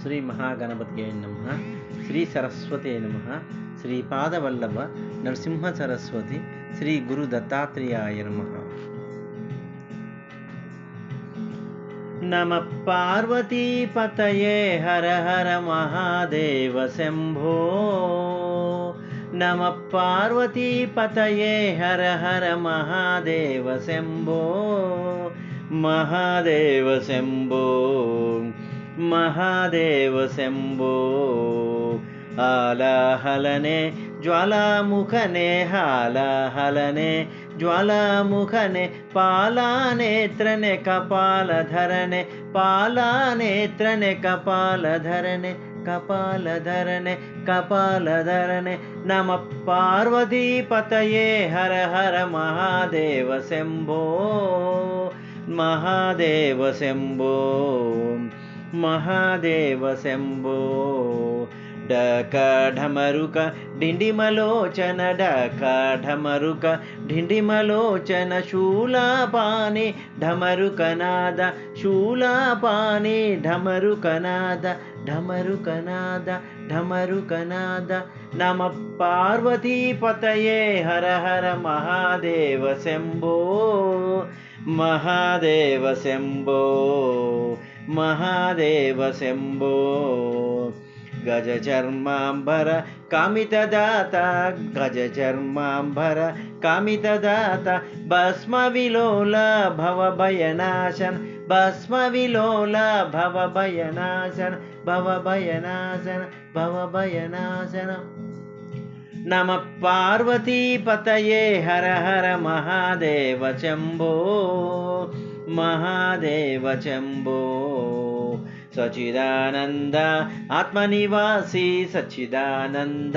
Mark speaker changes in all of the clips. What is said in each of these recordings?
Speaker 1: శ్రీ మహాగణపతియే నమః. శ్రీ సరస్వతే నమః. శ్రీపాదవల్లభ నరసింహ సరస్వతి శ్రీ గురు దత్తాత్రేయాయ నమః. నమః పార్వతీపతయే హర హర మహాదేవ శంభో. నమః పార్వతీపతయే హర హర మహాదేవ శంభో. మహాదేవ శంభో మహాదేవ శంభో. ఆలాహలనే జ్వాలాముఖనే హాలాహలనే జ్వాలాముఖనే పాలానేత్రనే కపాలధరనే పాలానేత్రనే కపాలధరనే కపాలధరనే కపాలధరనే. నమః పార్వతీపతయే హర హర మహాదేవ శంభో. మహాదేవ శంభో మహాదేవ శంభో. డక ఢమరుక డిండిమలోచన డక ఢమరుక డిండిమలోచన శూలాపాని ఢమరుకనాద శూలాపాని ఢమరుకనాద ఢమరుకనాద ఢమరుకనాద. నమః పార్వతీపతయే హర హర మహాదేవ శంభో. మహాదేవ శంభో మహాదేవ శంభో. గజ చర్మాంబర కామితదాత గజ చర్మాంబర కామితదాత. భస్మ విలోల భవ భయనాశన భస్మ విలోల భవ భయనాశన భవ భయనాశన భవ భయనాశన. నమః పార్వతీపతయే హర హర మహాదేవ శంభో. మహాదేవ శంభో. సచిదానంద ఆత్మనివాసి సచ్చిదానంద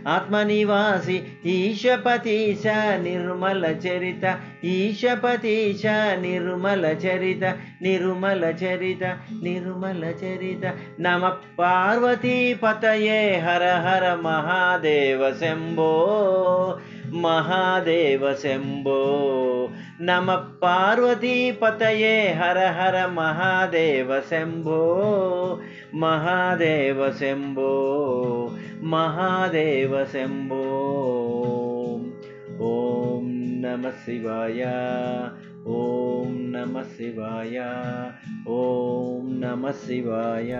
Speaker 1: ఆత్మనివాసి ఈశపతీశ నిర్మల చరిత ఈశపతీశ నిర్మల చరిత నిర్మల చరిత నిర్మల చరిత. నమః పార్వతీపతయే హర హర మహాదేవ శంభో. మహాదేవ శంభో. నమః పార్వతీపతయే హర హర మహాదేవ శంభో. మహాదేవ శంభో మహాదేవ శంభో. ఓం నమః శివాయ ఓం నమః శివాయ ఓం నమః శివాయ.